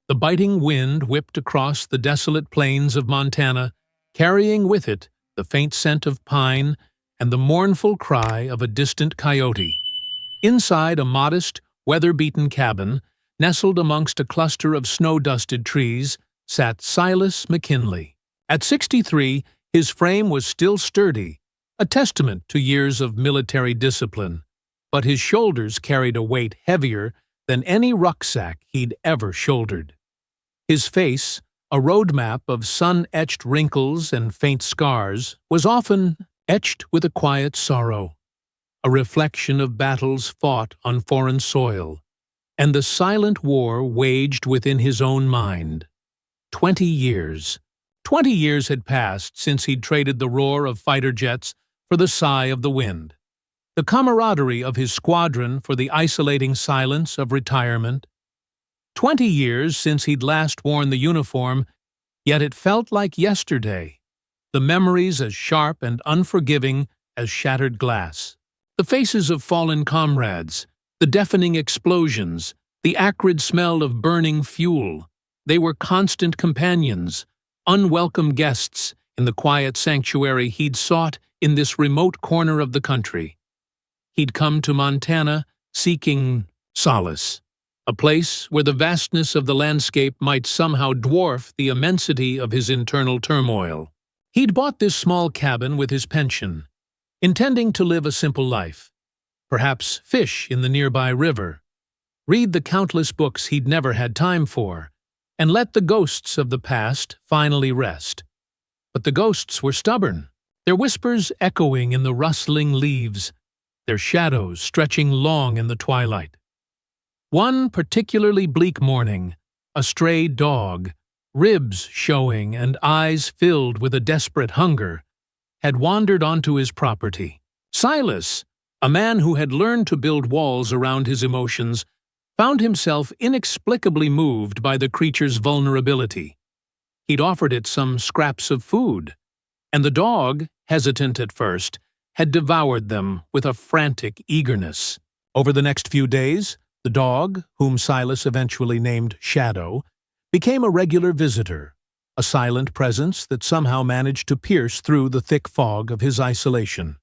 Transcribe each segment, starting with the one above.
The biting wind whipped across the desolate plains of Montana, carrying with it the faint scent of pine and the mournful cry of a distant coyote. Inside a modest, weather-beaten cabin, nestled amongst a cluster of snow-dusted trees, sat Silas McKinley. At 63, his frame was still sturdy, a testament to years of military discipline, but his shoulders carried a weight heavier than any rucksack he'd ever shouldered. His face, a roadmap of sun-etched wrinkles and faint scars, was often etched with a quiet sorrow, a reflection of battles fought on foreign soil, and the silent war waged within his own mind. 20 years. 20 years had passed since he'd traded the roar of fighter jets for the sigh of the wind, the camaraderie of his squadron for the isolating silence of retirement. 20 years since he'd last worn the uniform, yet it felt like yesterday, the memories as sharp and unforgiving as shattered glass. The faces of fallen comrades, the deafening explosions, the acrid smell of burning fuel, they were constant companions, unwelcome guests in the quiet sanctuary he'd sought in this remote corner of the country. He'd come to Montana seeking solace, a place where the vastness of the landscape might somehow dwarf the immensity of his internal turmoil. He'd bought this small cabin with his pension, intending to live a simple life, perhaps fish in the nearby river, read the countless books he'd never had time for, and let the ghosts of the past finally rest. But the ghosts were stubborn, their whispers echoing in the rustling leaves, their shadows stretching long in the twilight. One particularly bleak morning, a stray dog, ribs showing and eyes filled with a desperate hunger, had wandered onto his property. Silas, a man who had learned to build walls around his emotions, found himself inexplicably moved by the creature's vulnerability. He'd offered it some scraps of food, and the dog, hesitant at first, had devoured them with a frantic eagerness. Over the next few days, the dog, whom Silas eventually named Shadow, became a regular visitor, a silent presence that somehow managed to pierce through the thick fog of his isolation.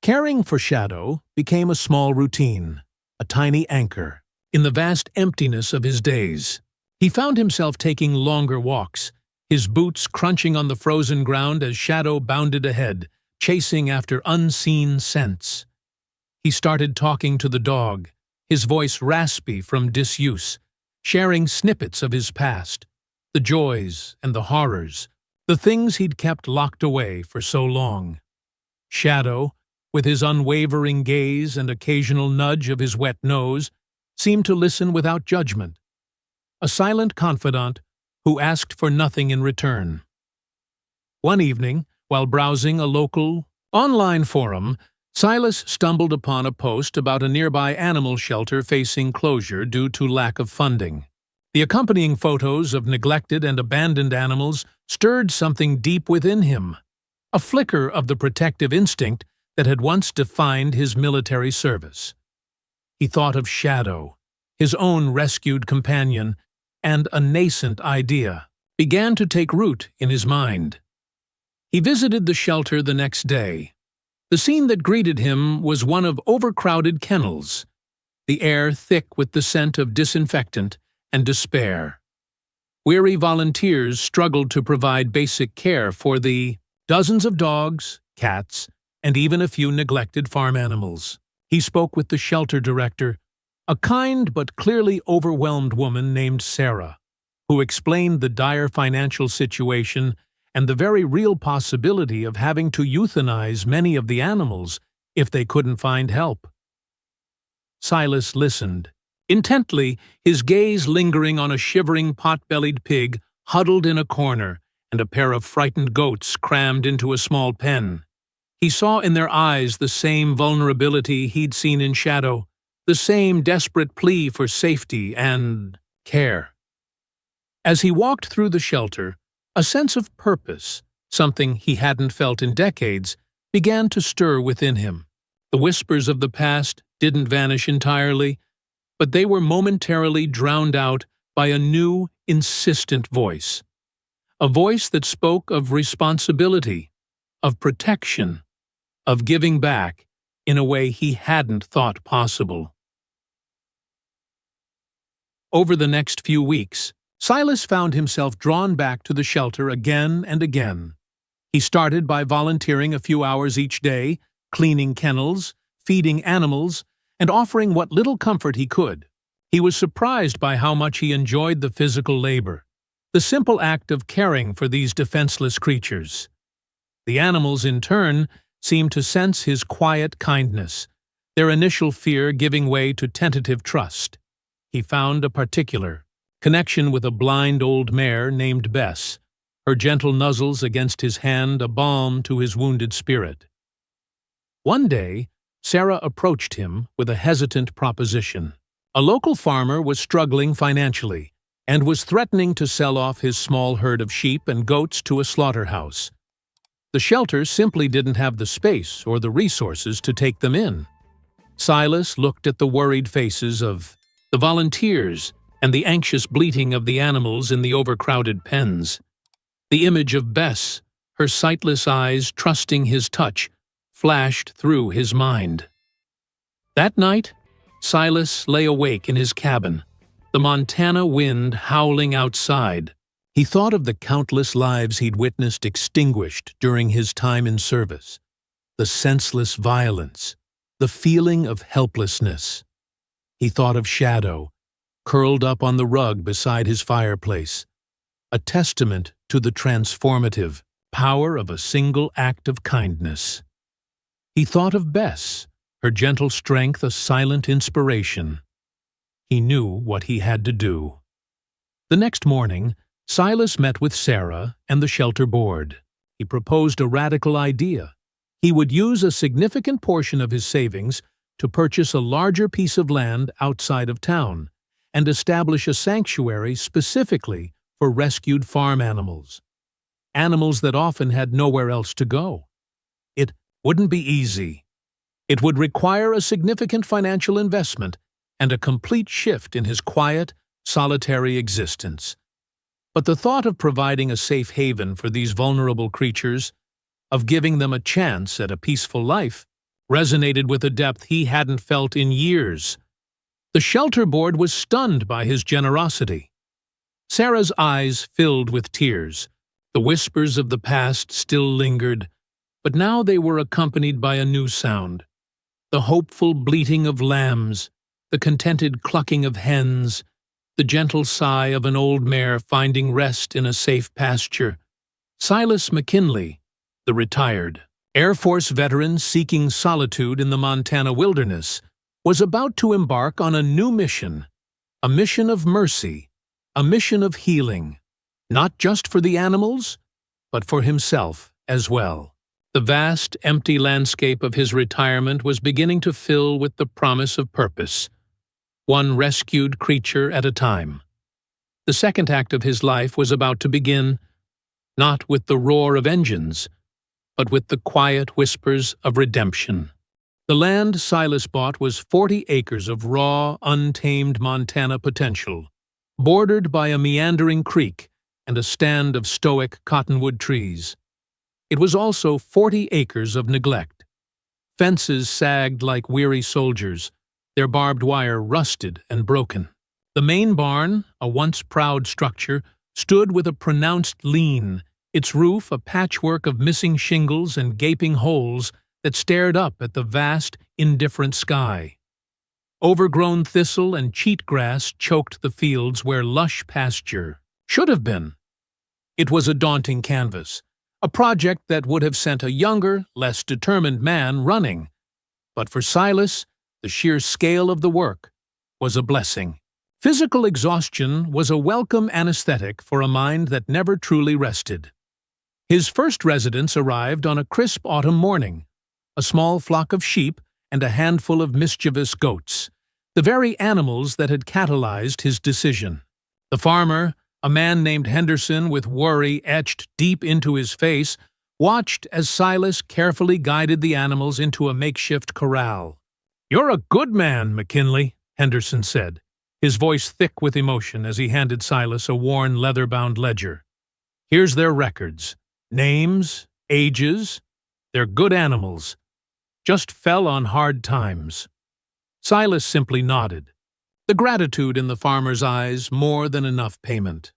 Caring for Shadow became a small routine, a tiny anchor, in the vast emptiness of his days. He found himself taking longer walks, his boots crunching on the frozen ground as Shadow bounded ahead, chasing after unseen scents. He started talking to the dog, his voice raspy from disuse, sharing snippets of his past, the joys and the horrors, the things he'd kept locked away for so long. Shadow, with his unwavering gaze and occasional nudge of his wet nose, seemed to listen without judgment, a silent confidant who asked for nothing in return. One evening, while browsing a local online forum, Silas stumbled upon a post about a nearby animal shelter facing closure due to lack of funding. The accompanying photos of neglected and abandoned animals stirred something deep within him, a flicker of the protective instinct that had once defined his military service. He thought of Shadow, his own rescued companion, and a nascent idea began to take root in his mind. He visited the shelter the next day. The scene that greeted him was one of overcrowded kennels, the air thick with the scent of disinfectant and despair. Weary volunteers struggled to provide basic care for the dozens of dogs, cats, and even a few neglected farm animals. He spoke with the shelter director, a kind but clearly overwhelmed woman named Sarah, who explained the dire financial situation and the very real possibility of having to euthanize many of the animals if they couldn't find help. Silas listened, intently, his gaze lingering on a shivering pot-bellied pig huddled in a corner and a pair of frightened goats crammed into a small pen. He saw in their eyes the same vulnerability he'd seen in Shadow, the same desperate plea for safety and care. As he walked through the shelter, a sense of purpose, something he hadn't felt in decades, began to stir within him. The whispers of the past didn't vanish entirely, but they were momentarily drowned out by a new, insistent voice. A voice that spoke of responsibility, of protection, of giving back in a way he hadn't thought possible. Over the next few weeks, Silas found himself drawn back to the shelter again and again. He started by volunteering a few hours each day, cleaning kennels, feeding animals, and offering what little comfort he could. He was surprised by how much he enjoyed the physical labor, the simple act of caring for these defenseless creatures. The animals, in turn, seemed to sense his quiet kindness, their initial fear giving way to tentative trust. He found a particular connection with a blind old mare named Bess, her gentle nuzzles against his hand a balm to his wounded spirit. One day, Sarah approached him with a hesitant proposition. A local farmer was struggling financially and was threatening to sell off his small herd of sheep and goats to a slaughterhouse. The shelter simply didn't have the space or the resources to take them in. Silas looked at the worried faces of the volunteers and the anxious bleating of the animals in the overcrowded pens. The image of Bess, her sightless eyes trusting his touch, flashed through his mind. That night, Silas lay awake in his cabin, the Montana wind howling outside. He thought of the countless lives he'd witnessed extinguished during his time in service, the senseless violence, the feeling of helplessness. He thought of Shadow, curled up on the rug beside his fireplace, a testament to the transformative power of a single act of kindness. He thought of Bess, her gentle strength a silent inspiration. He knew what he had to do. The next morning, Silas met with Sarah and the shelter board. He proposed a radical idea. He would use a significant portion of his savings to purchase a larger piece of land outside of town and establish a sanctuary specifically for rescued farm animals, animals that often had nowhere else to go. It wouldn't be easy. It would require a significant financial investment and a complete shift in his quiet, solitary existence. But the thought of providing a safe haven for these vulnerable creatures, of giving them a chance at a peaceful life, resonated with a depth he hadn't felt in years. The shelter board was stunned by his generosity. Sarah's eyes filled with tears. The whispers of the past still lingered, but now they were accompanied by a new sound. The hopeful bleating of lambs, the contented clucking of hens, the gentle sigh of an old mare finding rest in a safe pasture. Silas McKinley, the retired Air Force veteran seeking solitude in the Montana wilderness, was about to embark on a new mission, a mission of mercy, a mission of healing, not just for the animals, but for himself as well. The vast, empty landscape of his retirement was beginning to fill with the promise of purpose, one rescued creature at a time. The second act of his life was about to begin, not with the roar of engines, but with the quiet whispers of redemption. The land Silas bought was 40 acres of raw, untamed Montana potential, bordered by a meandering creek and a stand of stoic cottonwood trees. It was also 40 acres of neglect. Fences sagged like weary soldiers, their barbed wire rusted and broken. The main barn, a once proud structure, stood with a pronounced lean, its roof a patchwork of missing shingles and gaping holes that stared up at the vast, indifferent sky. Overgrown thistle and cheatgrass choked the fields where lush pasture should have been. It was a daunting canvas, a project that would have sent a younger, less determined man running. But for Silas, the sheer scale of the work was a blessing. Physical exhaustion was a welcome anesthetic for a mind that never truly rested. His first residents arrived on a crisp autumn morning, a small flock of sheep and a handful of mischievous goats, the very animals that had catalyzed his decision. The farmer, a man named Henderson with worry etched deep into his face, watched as Silas carefully guided the animals into a makeshift corral. "You're a good man, McKinley," Henderson said. his voice thick with emotion as he handed Silas a worn leather-bound ledger. "Here's their records. Names, ages. They're good animals. Just fell on hard times." Silas simply nodded, the gratitude in the farmer's eyes more than enough payment.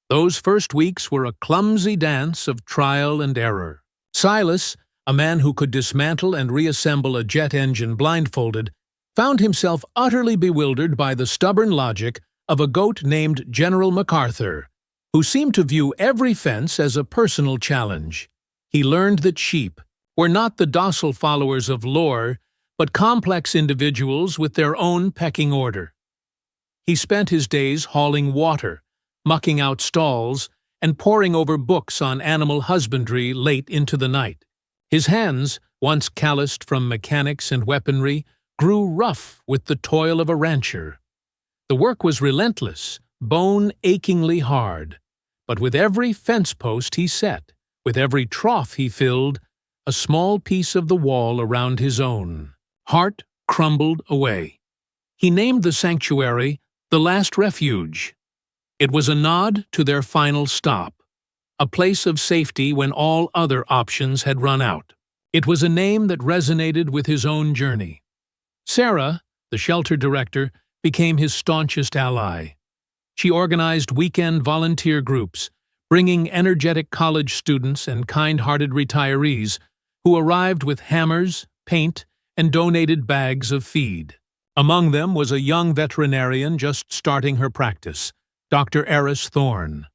Those first weeks were a clumsy dance of trial and error. Silas, a man who could dismantle and reassemble a jet engine blindfolded, found himself utterly bewildered by the stubborn logic of a goat named General MacArthur, who seemed to view every fence as a personal challenge. He learned that sheep were not the docile followers of lore, but complex individuals with their own pecking order. He spent his days hauling water, mucking out stalls, and poring over books on animal husbandry late into the night. His hands, once calloused from mechanics and weaponry, grew rough with the toil of a rancher. The work was relentless, bone-achingly hard, but with every fence post he set, with every trough he filled, a small piece of the wall around his own heart crumbled away. He named the sanctuary the Last Refuge. It was a nod to their final stop, a place of safety when all other options had run out. It was a name that resonated with his own journey. Sarah, the shelter director, became his staunchest ally. She organized weekend volunteer groups, bringing energetic college students and kind-hearted retirees who arrived with hammers, paint, and donated bags of feed. Among them was a young veterinarian just starting her practice, Dr. Eris Thorne.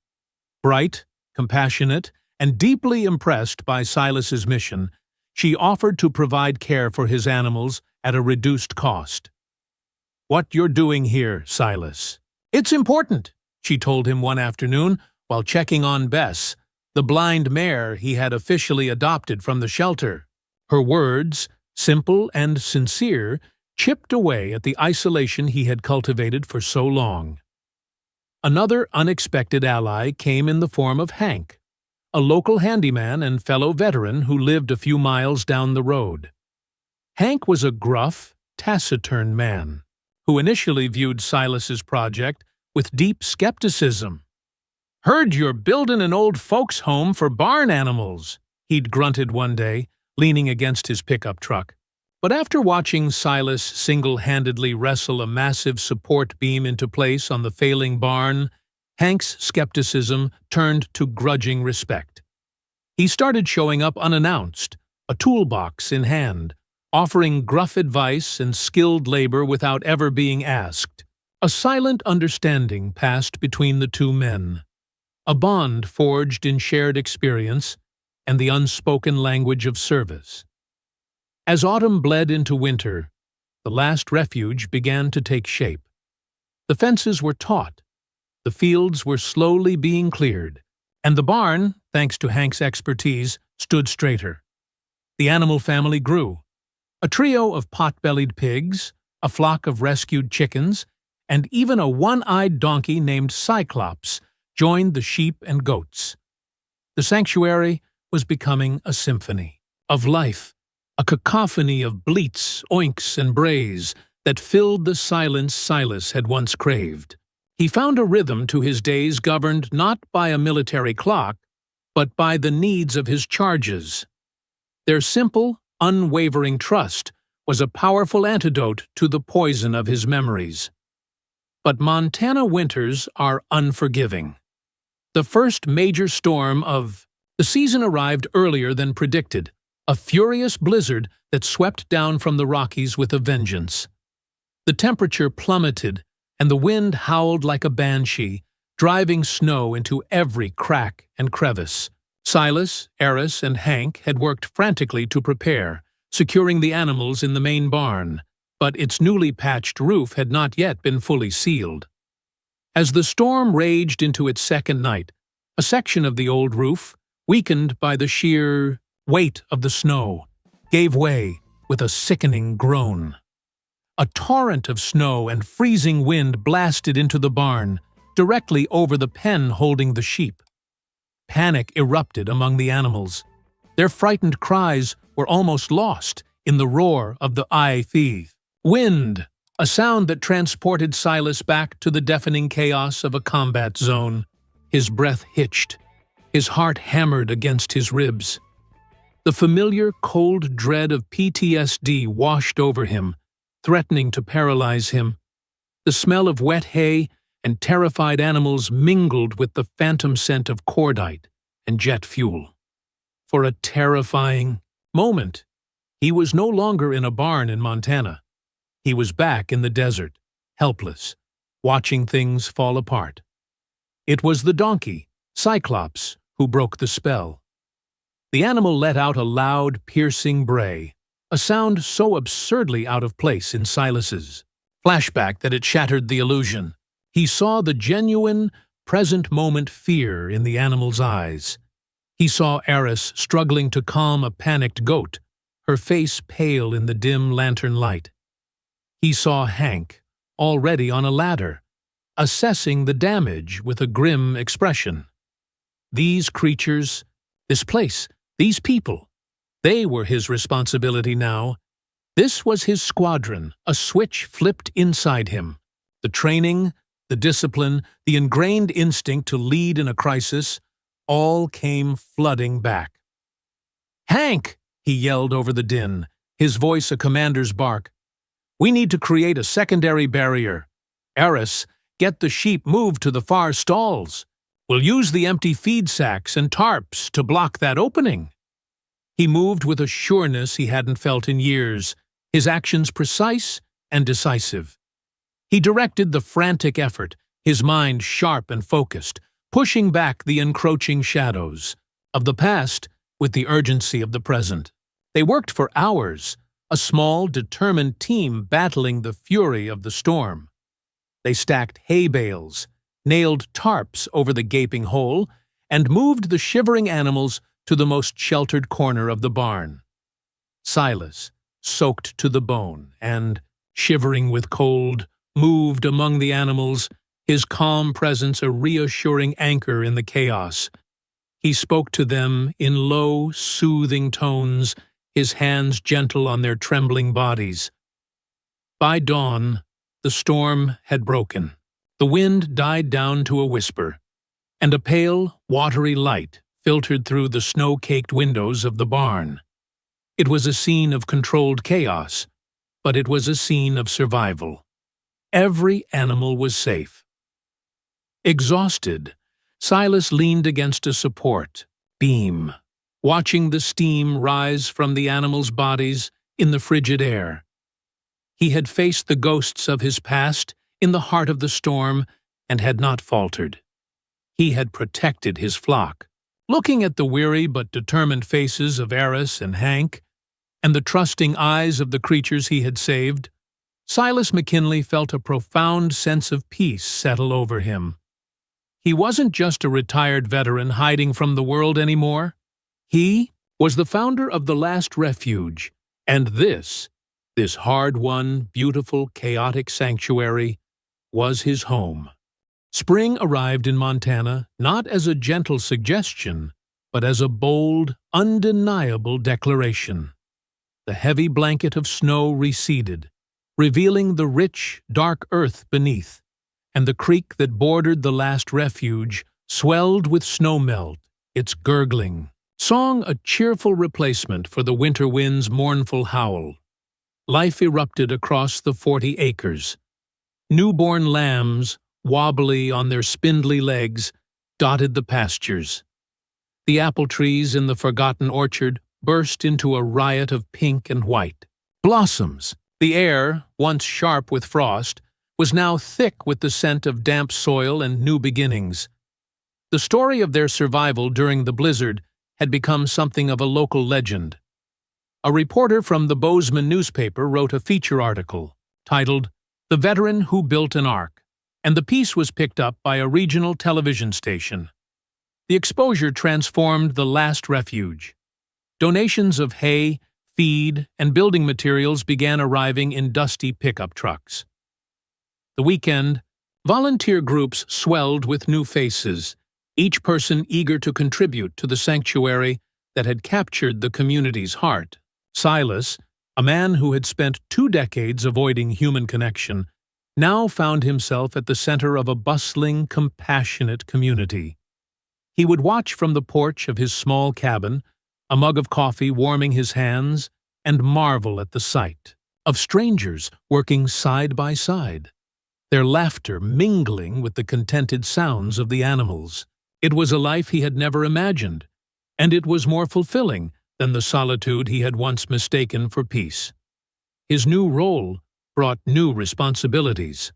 Bright, compassionate, and deeply impressed by Silas's mission, she offered to provide care for his animals at a reduced cost. "What you're doing here, Silas? It's important," she told him one afternoon while checking on Bess, the blind mare he had officially adopted from the shelter. Her words, simple and sincere, chipped away at the isolation he had cultivated for so long. Another unexpected ally came in the form of Hank, a local handyman and fellow veteran who lived a few miles down the road. Hank was a gruff, taciturn man who initially viewed Silas's project with deep skepticism. "Heard you're building an old folks' home for barn animals," he'd grunted one day, leaning against his pickup truck. But after watching Silas single-handedly wrestle a massive support beam into place on the failing barn, Hank's skepticism turned to grudging respect. He started showing up unannounced, a toolbox in hand, offering gruff advice and skilled labor without ever being asked. A silent understanding passed between the two men, a bond forged in shared experience and the unspoken language of service. As autumn bled into winter, the last refuge began to take shape. The fences were taut, the fields were slowly being cleared, and the barn, thanks to Hank's expertise, stood straighter. The animal family grew. A trio of pot-bellied pigs, a flock of rescued chickens, and even a one-eyed donkey named Cyclops joined the sheep and goats. The sanctuary was becoming a symphony of life, a cacophony of bleats, oinks, and brays that filled the silence Silas had once craved. He found a rhythm to his days governed not by a military clock, but by the needs of his charges. Their simple, unwavering trust was a powerful antidote to the poison of his memories. But Montana winters are unforgiving. The first major storm of the season arrived earlier than predicted, a furious blizzard that swept down from the Rockies with a vengeance. The temperature plummeted, and the wind howled like a banshee, driving snow into every crack and crevice. Silas, Eris, and Hank had worked frantically to prepare, securing the animals in the main barn, but its newly patched roof had not yet been fully sealed. As the storm raged into its second night, a section of the old roof, weakened by the sheer weight of the snow, gave way with a sickening groan. A torrent of snow and freezing wind blasted into the barn, directly over the pen holding the sheep. Panic erupted among the animals. Their frightened cries were almost lost in the roar of the eye thief. "Wind! a sound that transported Silas back to the deafening chaos of a combat zone. His breath hitched, his heart hammered against his ribs. The familiar cold dread of PTSD washed over him, threatening to paralyze him. The smell of wet hay and terrified animals mingled with the phantom scent of cordite and jet fuel. For a terrifying moment, he was no longer in a barn in Montana. He was back in the desert, helpless, watching things fall apart. It was the donkey, Cyclops, who broke the spell. The animal let out a loud, piercing bray, a sound so absurdly out of place in Silas's flashback that it shattered the illusion. He saw the genuine, present-moment fear in the animal's eyes. He saw Eris struggling to calm a panicked goat, her face pale in the dim lantern light. He saw Hank, already on a ladder, assessing the damage with a grim expression. These creatures, this place, these people, they were his responsibility now. This was his squadron, a switch flipped inside him. The training, the discipline, the ingrained instinct to lead in a crisis, all came flooding back. "Hank!" he yelled over the din, his voice a commander's bark. "We need to create a secondary barrier. Eris, get the sheep moved to the far stalls. We'll use the empty feed sacks and tarps to block that opening." He moved with a sureness he hadn't felt in years, his actions precise and decisive. He directed the frantic effort, his mind sharp and focused, pushing back the encroaching shadows of the past with the urgency of the present. They worked for hours, a small, determined team battling the fury of the storm. They stacked hay bales, nailed tarps over the gaping hole, and moved the shivering animals to the most sheltered corner of the barn. Silas, soaked to the bone and, shivering with cold, moved among the animals, his calm presence a reassuring anchor in the chaos. He spoke to them in low, soothing tones, his hands gentle on their trembling bodies. By dawn, the storm had broken. The wind died down to a whisper, and a pale, watery light filtered through the snow-caked windows of the barn. It was a scene of controlled chaos, but it was a scene of survival. Every animal was safe. Exhausted, Silas leaned against a support beam, watching the steam rise from the animals' bodies in the frigid air. He had faced the ghosts of his past in the heart of the storm and had not faltered. He had protected his flock. Looking at the weary but determined faces of Eris and Hank, and the trusting eyes of the creatures he had saved, Silas McKinley felt a profound sense of peace settle over him. He wasn't just a retired veteran hiding from the world anymore. He was the founder of the last refuge, and this hard-won, beautiful, chaotic sanctuary was his home. Spring arrived in Montana not as a gentle suggestion, but as a bold, undeniable declaration. The heavy blanket of snow receded, revealing the rich, dark earth beneath, and the creek that bordered the last refuge swelled with snowmelt, its gurgling song a cheerful replacement for the winter wind's mournful howl. Life erupted across the 40 acres. Newborn lambs, wobbly on their spindly legs, dotted the pastures. The apple trees in the forgotten orchard burst into a riot of pink and white. Blossoms. The air, once sharp with frost, was now thick with the scent of damp soil and new beginnings. The story of their survival during the blizzard had become something of a local legend. A reporter from the Bozeman newspaper wrote a feature article titled "The Veteran Who Built an Ark," and the piece was picked up by a regional television station. The exposure transformed the last refuge. Donations of hay, feed, and building materials began arriving in dusty pickup trucks. The weekend, volunteer groups swelled with new faces, each person eager to contribute to the sanctuary that had captured the community's heart. Silas, A man who had spent 2 decades avoiding human connection now found himself at the center of a bustling, compassionate community. He would watch from the porch of his small cabin, a mug of coffee warming his hands, and marvel at the sight of strangers working side by side, their laughter mingling with the contented sounds of the animals. It was a life he had never imagined, and it was more fulfilling than the solitude he had once mistaken for peace. His new role brought new responsibilities.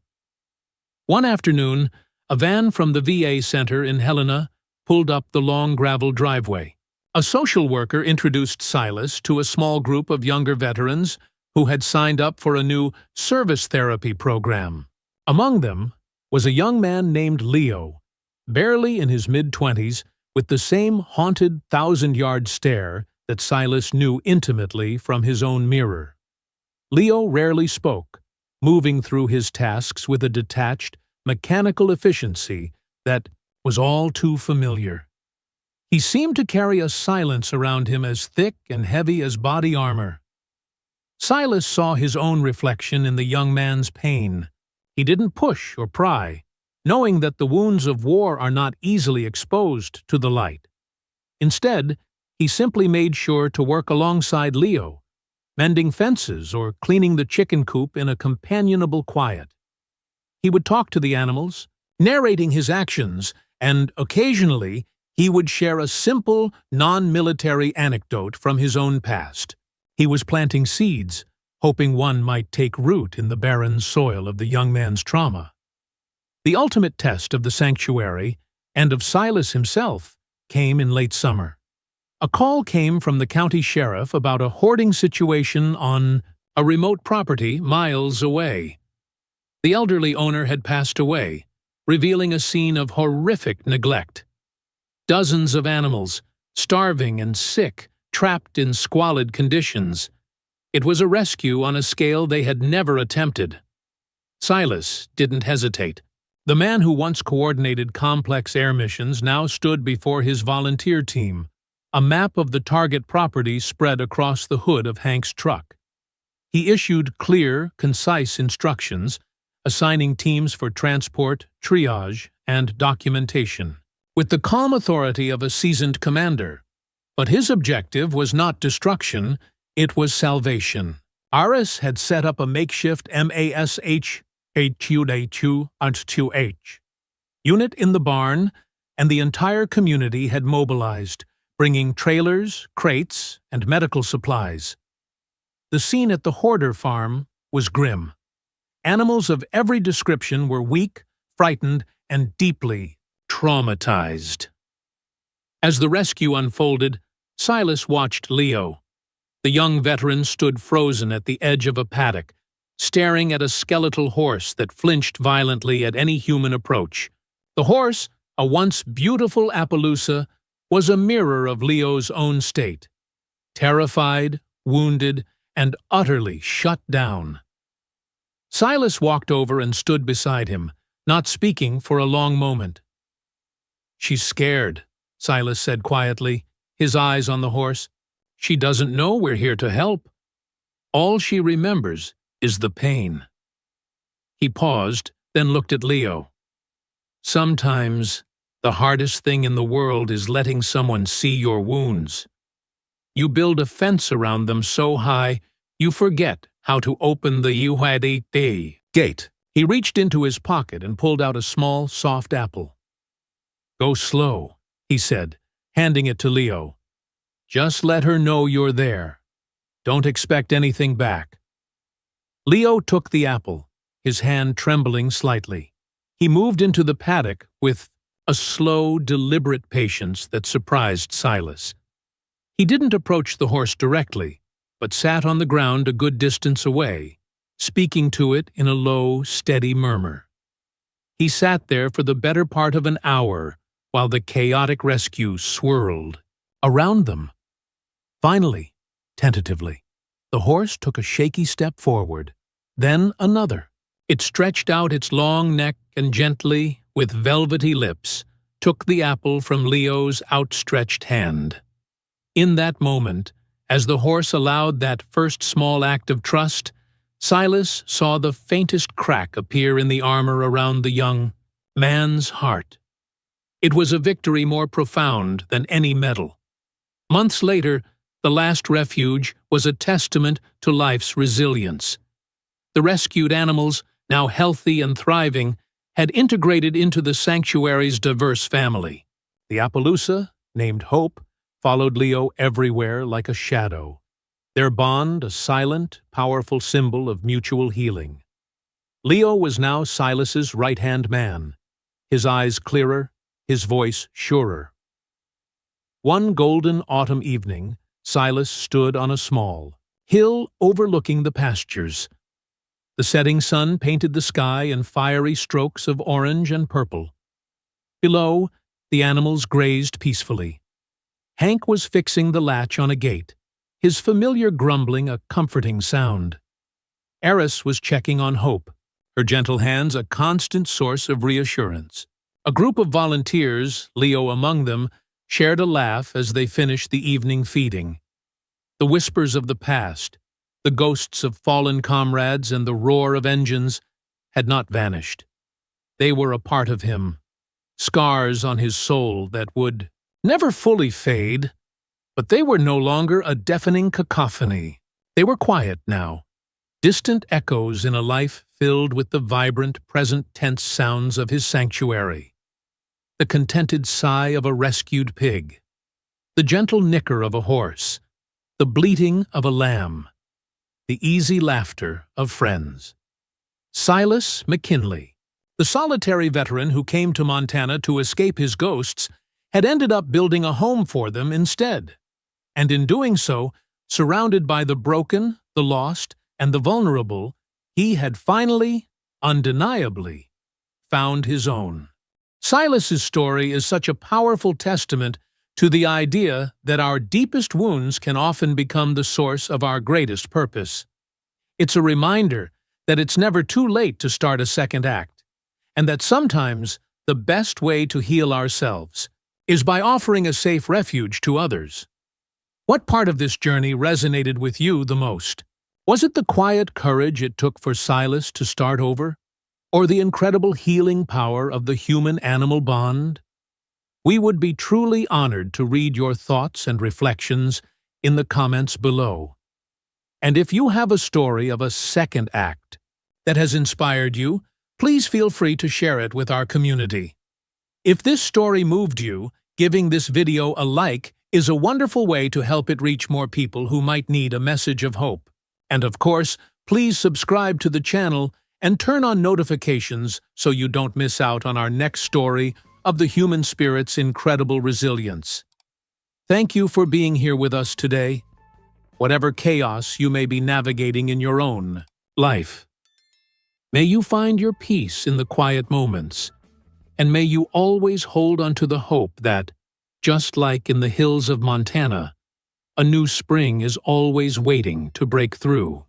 One afternoon, a van from the VA center in Helena pulled up the long gravel driveway. A social worker introduced Silas to a small group of younger veterans who had signed up for a new service therapy program. Among them was a young man named Leo, barely in his mid-20s, with the same haunted 1,000-yard stare that Silas knew intimately from his own mirror. Leo rarely spoke, moving through his tasks with a detached, mechanical efficiency that was all too familiar. He seemed to carry a silence around him as thick and heavy as body armor. Silas saw his own reflection in the young man's pain. He didn't push or pry, knowing that the wounds of war are not easily exposed to the light. Instead, he simply made sure to work alongside Leo, mending fences or cleaning the chicken coop in a companionable quiet. He would talk to the animals, narrating his actions, and occasionally he would share a simple, non-military anecdote from his own past. He was planting seeds, hoping one might take root in the barren soil of the young man's trauma. The ultimate test of the sanctuary, and of Silas himself, came in late summer. A call came from the county sheriff about a hoarding situation on a remote property miles away. The elderly owner had passed away, revealing a scene of horrific neglect. Dozens of animals, starving and sick, trapped in squalid conditions. It was a rescue on a scale they had never attempted. Silas didn't hesitate. The man who once coordinated complex air missions now stood before his volunteer team, a map of the target property spread across the hood of Hank's truck. He issued clear, concise instructions, assigning teams for transport, triage, and documentation, with the calm authority of a seasoned commander. But his objective was not destruction, it was salvation. Aris had set up a makeshift MASH unit in the barn, and the entire community had mobilized, bringing trailers, crates, and medical supplies. The scene at the hoarder farm was grim. Animals of every description were weak, frightened, and deeply traumatized. As the rescue unfolded, Silas watched Leo. The young veteran stood frozen at the edge of a paddock, staring at a skeletal horse that flinched violently at any human approach. The horse, a once beautiful Appaloosa, was a mirror of Leo's own state, terrified, wounded, and utterly shut down. Silas walked over and stood beside him, not speaking for a long moment. "She's scared," Silas said quietly, his eyes on the horse. "She doesn't know we're here to help. All she remembers is the pain." He paused, then looked at Leo. "Sometimes the hardest thing in the world is letting someone see your wounds. You build a fence around them so high, you forget how to open the UHD gate." He reached into his pocket and pulled out a small, soft apple. "Go slow," he said, handing it to Leo. "Just let her know you're there. Don't expect anything back." Leo took the apple, his hand trembling slightly. He moved into the paddock with a slow, deliberate patience that surprised Silas. He didn't approach the horse directly, but sat on the ground a good distance away, speaking to it in a low, steady murmur. He sat there for the better part of an hour while the chaotic rescue swirled around them. Finally, tentatively, the horse took a shaky step forward, then another. It stretched out its long neck and gently, with velvety lips, took the apple from Leo's outstretched hand. In that moment, As the horse allowed that first small act of trust, Silas saw the faintest crack appear in the armor around the young man's heart. It was a victory more profound than any medal. Months later, the last refuge was a testament to life's resilience. The rescued animals, now healthy and thriving, had integrated into the sanctuary's diverse family. The Appaloosa, named Hope, followed Leo everywhere like a shadow, their bond a silent, powerful symbol of mutual healing. Leo was now Silas's right-hand man, his eyes clearer, his voice surer. One golden autumn evening, Silas stood on a small hill overlooking the pastures. The setting sun painted the sky in fiery strokes of orange and purple. Below, the animals grazed peacefully. Hank was fixing the latch on a gate, his familiar grumbling a comforting sound. Eris was checking on Hope, her gentle hands a constant source of reassurance. A group of volunteers, Leo among them, shared a laugh as they finished the evening feeding. The whispers of the past, the ghosts of fallen comrades and the roar of engines had not vanished. They were a part of him, scars on his soul that would never fully fade, but they were no longer a deafening cacophony. They were quiet now, distant echoes in a life filled with the vibrant, present-tense sounds of his sanctuary. The contented sigh of a rescued pig, the gentle nicker of a horse, the bleating of a lamb, the easy laughter of friends. Silas McKinley, the solitary veteran who came to Montana to escape his ghosts, had ended up building a home for them instead. And in doing so, surrounded by the broken, the lost, and the vulnerable, he had finally, undeniably, found his own. Silas's story is such a powerful testament to the idea that our deepest wounds can often become the source of our greatest purpose. It's a reminder that it's never too late to start a second act, and that sometimes the best way to heal ourselves is by offering a safe refuge to others. What part of this journey resonated with you the most? Was it the quiet courage it took for Silas to start over? Or the incredible healing power of the human-animal bond? We would be truly honored to read your thoughts and reflections in the comments below. And if you have a story of a second act that has inspired you, please feel free to share it with our community. If this story moved you, giving this video a like is a wonderful way to help it reach more people who might need a message of hope. And of course, please subscribe to the channel and turn on notifications so you don't miss out on our next story of the human spirit's incredible resilience. Thank you for being here with us today, whatever chaos you may be navigating in your own life. May you find your peace in the quiet moments, and may you always hold on to the hope that, just like in the hills of Montana, a new spring is always waiting to break through.